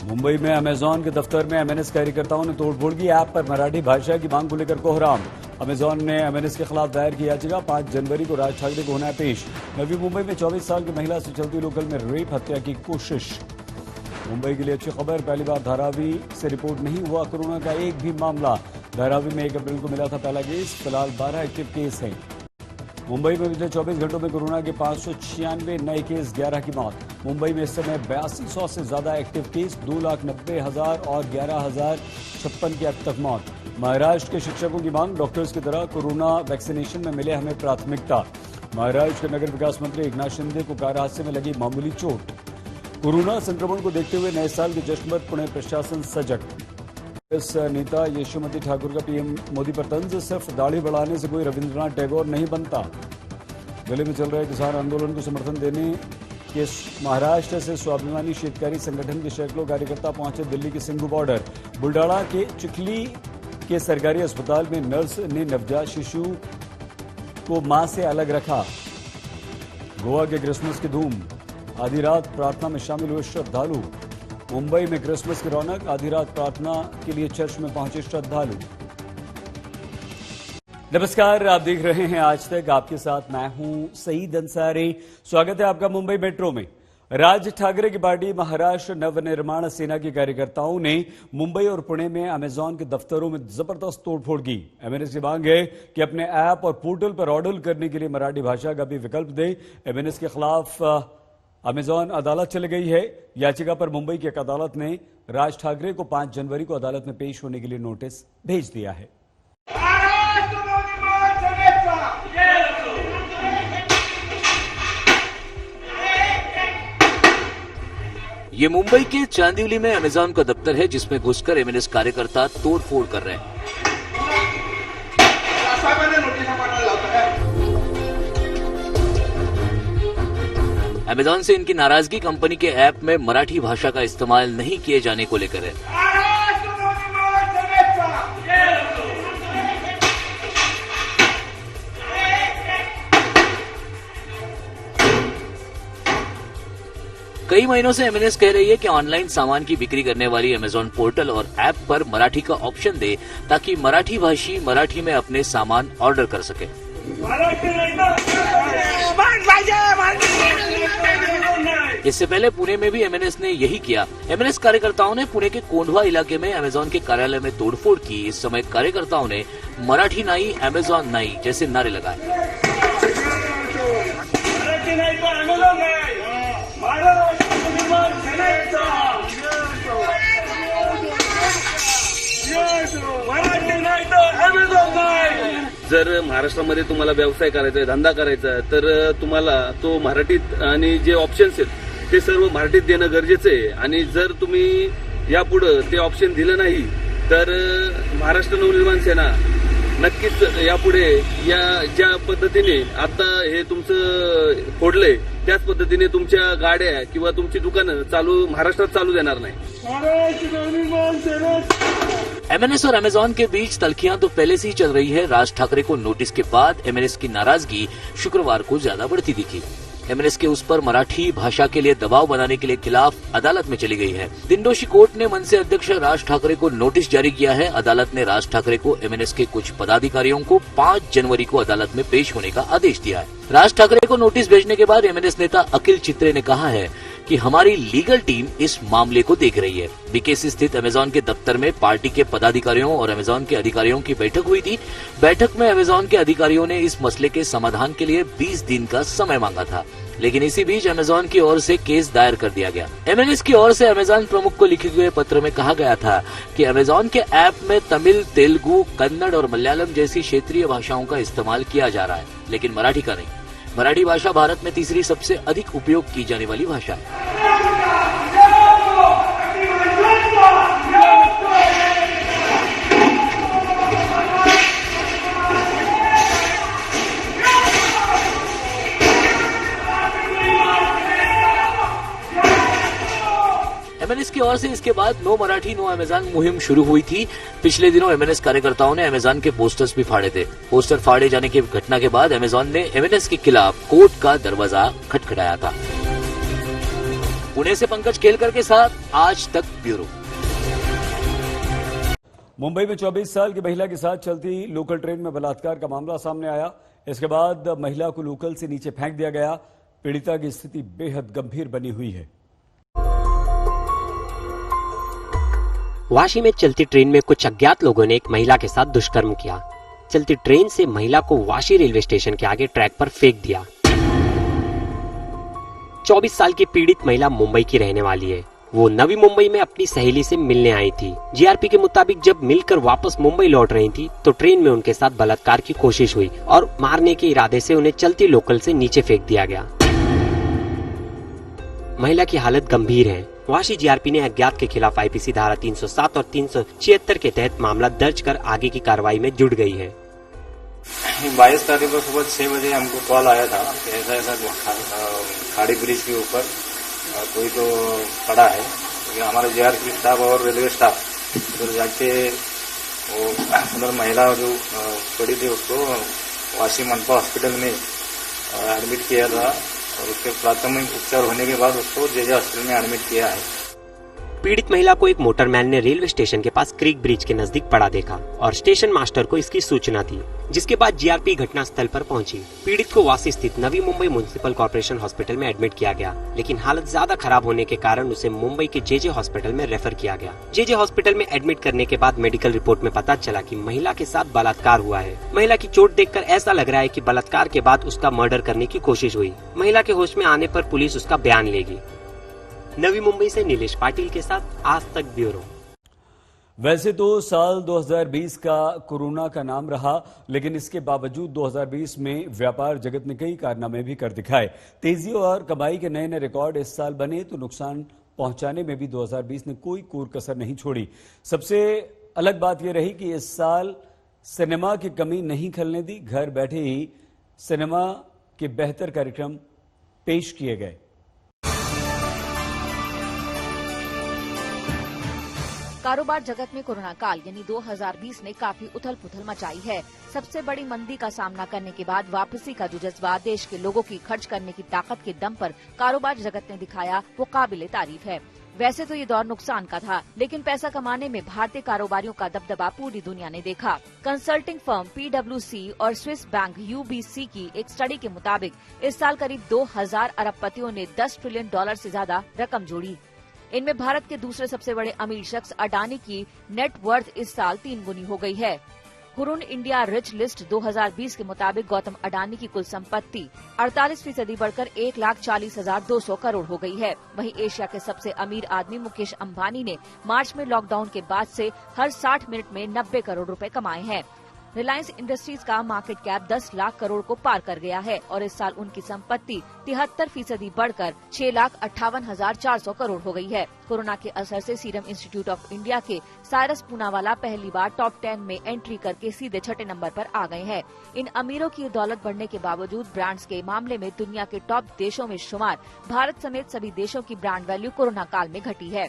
मुंबई में अमेजॉन के दफ्तर में एमएनएस कार्यकर्ताओं ने तोड़फोड़ की। ऐप पर मराठी भाषा की मांग को लेकर कोहराम। अमेजॉन ने एमएनएस के खिलाफ दायर की याचिका। 5 जनवरी को राज ठाकरे को होना है पेश। नवी मुंबई में 24 साल की महिला से चलती लोकल में रेप हत्या की कोशिश। मुंबई के लिए अच्छी खबर, पहली बार धारावी से रिपोर्ट नहीं हुआ कोरोना का एक भी मामला। धारावी में 1 अप्रैल को मिला था पहला केस, फिलहाल 12 एक्टिव केस हैं। मुंबई में पिछले 24 घंटों में कोरोना के 596 नए केस, 11 की मौत। मुंबई में इस समय 8200 से ज्यादा एक्टिव केस, 2,90,000 और 11,056 की अब तक मौत। महाराष्ट्र के शिक्षकों की मांग, डॉक्टर्स की तरह कोरोना वैक्सीनेशन में मिले हमें प्राथमिकता। महाराष्ट्र के नगर विकास मंत्री एकनाथ शिंदे को कार हादसे में लगी मामूली चोट। कोरोना संक्रमण को देखते हुए नए साल के जश्न पर पुणे प्रशासन सजग। कांग्रेस नेता यशोमती ठाकुर का पीएम मोदी पर तंज, सिर्फ दाढ़ी बढ़ाने से कोई रविंद्रनाथ टैगोर नहीं बनता। दिल्ली में चल रहे किसान आंदोलन को समर्थन देने के महाराष्ट्र से स्वाभिमानी शेतकारी संगठन के सैकड़ों कार्यकर्ता पहुंचे दिल्ली के सिंघू बॉर्डर। बुलडाणा के चिखली के सरकारी अस्पताल में नर्स ने नवजात शिशु को मां से अलग रखा। गोवा के क्रिसमस की धूम, आधी रात प्रार्थना में शामिल हुए श्रद्धालु। मुंबई में क्रिसमस की रौनक, आधी रात प्रार्थना के लिए चर्च में पहुंचे श्रद्धालु। नमस्कार, आप देख रहे हैं आज तक, आपके साथ मैं हूं सईद अंसारी। स्वागत है आपका मुंबई मेट्रो में। राज ठाकरे की पार्टी महाराष्ट्र नवनिर्माण सेना के कार्यकर्ताओं ने मुंबई और पुणे में अमेजॉन के दफ्तरों में जबरदस्त तोड़फोड़ की। एमएनएस की मांग है कि अपने ऐप और पोर्टल पर ऑर्डर करने के लिए मराठी भाषा का भी विकल्प दे। एमएनएस के खिलाफ अमेजॉन अदालत चली गई है। याचिका पर मुंबई की एक अदालत ने राज ठाकरे को 5 जनवरी को अदालत में पेश होने के लिए नोटिस भेज दिया है। ये मुंबई के चांदिवली में अमेजॉन का दफ्तर है, जिसमें घुसकर एमएनएस कार्यकर्ता तोड़फोड़ कर रहे हैं। अमेजॉन से इनकी नाराजगी कंपनी के ऐप में मराठी भाषा का इस्तेमाल नहीं किए जाने को लेकर है। कई महीनों से एमएनएस कह रही है कि ऑनलाइन सामान की बिक्री करने वाली अमेजॉन पोर्टल और ऐप पर मराठी का ऑप्शन दे, ताकि मराठी भाषी मराठी में अपने सामान ऑर्डर कर सके। इससे पहले पुणे में भी एमएनएस ने यही किया। एमएनएस कार्यकर्ताओं ने पुणे के कोंढवा इलाके में अमेजॉन के कार्यालय में तोड़फोड़ की। इस समय कार्यकर्ताओं ने मराठी नाही, अमेजॉन नाही जैसे नारे लगाए। जर महाराष्ट्रामध्ये तुम्हाला व्यवसाय करायचा आहे, धंदा करायचा आहे, तर तुम्हाला तो मराठीत आणि जे ऑप्शन्स आहेत ते सर्व मराठीत देणं गरजेचं आहे। आणि जर तुम्ही यापुढे ते ऑप्शन दिलं नाही तर महाराष्ट्र नवनिर्माण सेना नक्कीच यापुढे या ज्या पद्धतीने आता हे तुमचं फोडलंय त्याच पद्धतीने तुमच्या गाड्या किंवा तुमची दुकानं चालू महाराष्ट्रात चालू देणार नाही। एमएनएस और अमेजॉन के बीच तल्खियां तो पहले से ही चल रही है। राज ठाकरे को नोटिस के बाद एमएनएस की नाराजगी शुक्रवार को ज्यादा बढ़ती दिखी। एमएनएस के उस पर मराठी भाषा के लिए दबाव बनाने के लिए खिलाफ अदालत में चली गई है। दिनदोशी कोर्ट ने मनसे अध्यक्ष राज ठाकरे को नोटिस जारी किया है। अदालत ने राज ठाकरे को एमएनएस के कुछ पदाधिकारियों को 5 जनवरी को अदालत में पेश होने का आदेश दिया है। राज ठाकरे को नोटिस भेजने के बाद एमएनएस नेता अखिल चित्रे ने कहा है कि हमारी लीगल टीम इस मामले को देख रही है। बीकेसी स्थित अमेजॉन के दफ्तर में पार्टी के पदाधिकारियों और अमेजॉन के अधिकारियों की बैठक हुई थी। बैठक में अमेजॉन के अधिकारियों ने इस मसले के समाधान के लिए 20 दिन का समय मांगा था, लेकिन इसी बीच अमेजॉन की ओर से केस दायर कर दिया गया। एमएनएस की ओर से अमेजॉन प्रमुख को लिखे हुए पत्र में कहा गया था कि अमेजॉन के ऐप में तमिल, तेलुगु, कन्नड़ और मलयालम जैसी क्षेत्रीय भाषाओं का इस्तेमाल किया जा रहा है, लेकिन मराठी का नहीं। मराठी भाषा भारत में तीसरी सबसे अधिक उपयोग की जाने वाली भाषा है। एमएनएस की ओर से इसके बाद नो मराठी नो अमेजॉन मुहिम शुरू हुई थी। पिछले दिनों एमएनएस कार्यकर्ताओं ने अमेजॉन के पोस्टर्स भी फाड़े थे। पोस्टर फाड़े जाने की घटना के बाद अमेजॉन ने एमएनएस के खिलाफ कोर्ट का दरवाजा खटखटाया था। पुणे से पंकज केलकर के साथ आज तक ब्यूरो। मुंबई में 24 साल की महिला के साथ चलती लोकल ट्रेन में बलात्कार का मामला सामने आया। इसके बाद महिला को लोकल से नीचे फेंक दिया गया। पीड़िता की स्थिति बेहद गंभीर बनी हुई है। वाशी में चलती ट्रेन में कुछ अज्ञात लोगों ने एक महिला के साथ दुष्कर्म किया। चलती ट्रेन से महिला को वाशी रेलवे स्टेशन के आगे ट्रैक पर फेंक दिया। 24 साल की पीड़ित महिला मुंबई की रहने वाली है। वो नवी मुंबई में अपनी सहेली से मिलने आई थी। जीआरपी के मुताबिक जब मिलकर वापस मुंबई लौट रही थी तो ट्रेन में उनके साथ बलात्कार की कोशिश हुई और मारने के इरादे से उन्हें चलती लोकल से नीचे फेंक दिया गया। महिला की हालत गंभीर है। वाशी जीआरपी ने अज्ञात के खिलाफ आईपीसी धारा 307 और 376 के तहत मामला दर्ज कर आगे की कार्रवाई में जुट गई है। 22 तारीख को सुबह 6 बजे हमको कॉल आया था कि ऐसा खाड़ी ब्रिज के ऊपर कोई तो पड़ा है। तो हमारा जीआरपी स्टाफ और रेलवे स्टाफ उधर जाके वो उधर महिला जो पड़ी थी उसको वाशी मनपा हॉस्पिटल में एडमिट किया था और उसके प्राथमिक उपचार होने के बाद उसको जेजे हॉस्पिटल में एडमिट किया है। पीड़ित महिला को एक मोटरमैन ने रेलवे स्टेशन के पास क्रीक ब्रिज के नजदीक पड़ा देखा और स्टेशन मास्टर को इसकी सूचना दी, जिसके बाद जीआरपी घटना स्थल पर पहुंची। पीड़ित को वाशी स्थित Navi Mumbai municipal corporation hospital में एडमिट किया गया, लेकिन हालत ज्यादा खराब होने के कारण उसे मुंबई के जेजे हॉस्पिटल में रेफर किया गया। जेजे हॉस्पिटल में एडमिट करने के बाद मेडिकल रिपोर्ट में पता चला कि महिला के साथ बलात्कार हुआ है। महिला की चोट देखकर ऐसा लग रहा है कि बलात्कार के बाद उसका मर्डर करने की कोशिश हुई। महिला के होश में आने पर पुलिस उसका बयान लेगी। नवी मुंबई से नीलेश पाटिल के साथ आज तक ब्यूरो। वैसे तो साल 2020 का कोरोना का नाम रहा, लेकिन इसके बावजूद 2020 में व्यापार जगत ने कई कारनामे भी कर दिखाए। तेजी और कमाई के नए नए रिकॉर्ड इस साल बने तो नुकसान पहुंचाने में भी 2020 ने कोई कोर कसर नहीं छोड़ी। सबसे अलग बात यह रही कि इस साल सिनेमा की कमी नहीं खलने दी। घर बैठे ही सिनेमा के बेहतर कार्यक्रम पेश किए गए। कारोबार जगत में कोरोना काल यानी 2020 ने काफी उथल पुथल मचाई है। सबसे बड़ी मंदी का सामना करने के बाद वापसी का जो जज्बा देश के लोगों की खर्च करने की ताकत के दम पर कारोबार जगत ने दिखाया, वो काबिले तारीफ है। वैसे तो ये दौर नुकसान का था, लेकिन पैसा कमाने में भारतीय कारोबारियों का दबदबा पूरी दुनिया ने देखा। कंसल्टिंग फर्म PwC और स्विस बैंक UBC की एक स्टडी के मुताबिक इस साल करीब 2000 अरबपतियों ने $10 ट्रिलियन से ज्यादा रकम जोड़ी। इनमें भारत के दूसरे सबसे बड़े अमीर शख्स अडानी की नेट वर्थ इस साल 3 गुनी हो गई है। हुरुन इंडिया रिच लिस्ट 2020 के मुताबिक गौतम अडानी की कुल संपत्ति 48% बढ़कर 1,40,200 करोड़ हो गई है। वहीं एशिया के सबसे अमीर आदमी मुकेश अंबानी ने मार्च में लॉकडाउन के बाद से हर 60 मिनट में 90 करोड़ रुपए कमाए हैं। रिलायंस इंडस्ट्रीज का मार्केट कैप 10 लाख करोड़ को पार कर गया है और इस साल उनकी संपत्ति 73% बढ़कर 6,58,400 करोड़ हो गई है। कोरोना के असर से सीरम इंस्टीट्यूट ऑफ इंडिया के साइरस पूनावाला पहली बार टॉप 10 में एंट्री करके सीधे 6ठे नंबर पर आ गए हैं। इन अमीरों की दौलत बढ़ने के बावजूद ब्रांड्स के मामले में दुनिया के टॉप देशों में शुमार भारत समेत सभी देशों की ब्रांड वैल्यू कोरोना काल में घटी है।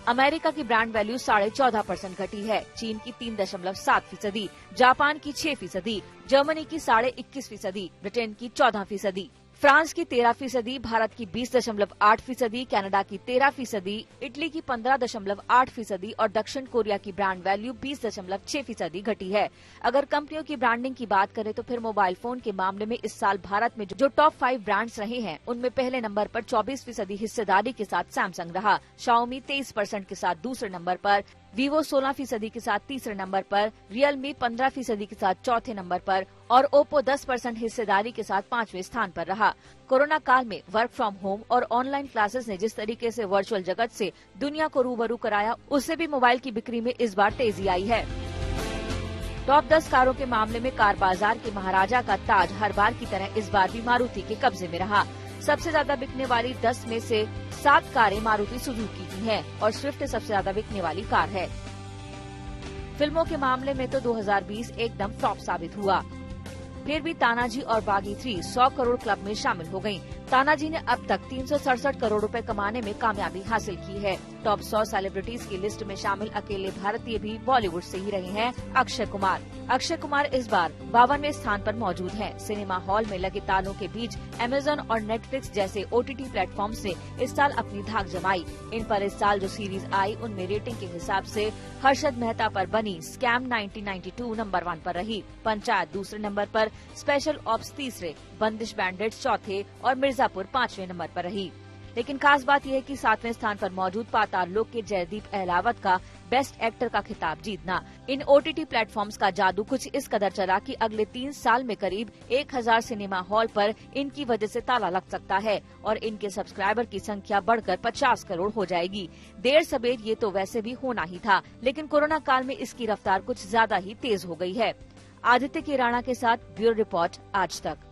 अमेरिका की ब्रांड वैल्यू 14.5% घटी है, चीन की 3.7%, जापान की 6%, जर्मनी की 21.5%, ब्रिटेन की 14%, फ्रांस की 13%, भारत की 20.8%, कनाडा की 13%, इटली की 15.8% और दक्षिण कोरिया की ब्रांड वैल्यू 20.6% घटी है। अगर कंपनियों की ब्रांडिंग की बात करें तो फिर मोबाइल फोन के मामले में इस साल भारत में जो टॉप 5 ब्रांड्स रहे हैं उनमें पहले नंबर पर 24% हिस्सेदारी के साथ सैमसंग रहा, शाओमी 23% के साथ दूसरे नंबर पर, वीवो 16% के साथ तीसरे नंबर पर, रियलमी 15% के साथ चौथे नंबर पर और ओप्पो 10% हिस्सेदारी के साथ 5वें स्थान पर रहा। कोरोना काल में वर्क फ्रॉम होम और ऑनलाइन क्लासेस ने जिस तरीके से वर्चुअल जगत से दुनिया को रूबरू कराया, उससे भी मोबाइल की बिक्री में इस बार तेजी आई है। टॉप 10 कारों के मामले में कार बाजार के महाराजा का ताज हर बार की तरह इस बार भी मारुति के कब्जे में रहा। सबसे ज्यादा बिकने वाली 10 में से 7 कारें मारुति सुजुकी की हैं और स्विफ्ट सबसे ज्यादा बिकने वाली कार है। फिल्मों के मामले में तो 2020 एकदम फ्लॉप साबित हुआ। फिर भी तानाजी और बागी 3 100 करोड़ क्लब में शामिल हो गयी। तानाजी ने अब तक 367 करोड़ रुपए कमाने में कामयाबी हासिल की है। टॉप 100 सेलिब्रिटीज की लिस्ट में शामिल अकेले भारतीय भी बॉलीवुड से ही रहे हैं अक्षय कुमार। अक्षय कुमार इस बार 52वें स्थान पर मौजूद हैं। सिनेमा हॉल में लगे तालों के बीच अमेजन और नेटफ्लिक्स जैसे OTT प्लेटफॉर्म्स ने इस साल अपनी धाक जमाई। इन पर इस साल जो सीरीज आई उनमें रेटिंग के हिसाब से हर्षद मेहता पर बनी स्कैम 1992 नंबर 1 पर रही, पंचायत दूसरे नंबर पर, स्पेशल ऑप्स तीसरे, बंदिश बैंडिट्स चौथे और मिर्जापुर 5वें नंबर पर रही। लेकिन खास बात यह है कि 7वें स्थान पर मौजूद पाताल लोक के जयदीप अहलावत का बेस्ट एक्टर का खिताब जीतना। इन OTT प्लेटफॉर्म्स का जादू कुछ इस कदर चला कि अगले 3 साल में करीब 1000 सिनेमा हॉल पर इनकी वजह से ताला लग सकता है और इनके सब्सक्राइबर की संख्या बढ़कर 50 करोड़ हो जाएगी। देर सबेर ये तो वैसे भी होना ही था, लेकिन कोरोना काल में इसकी रफ्तार कुछ ज्यादा ही तेज हो गई है। आदित्य की राणा के साथ ब्यूरो रिपोर्ट, आज तक।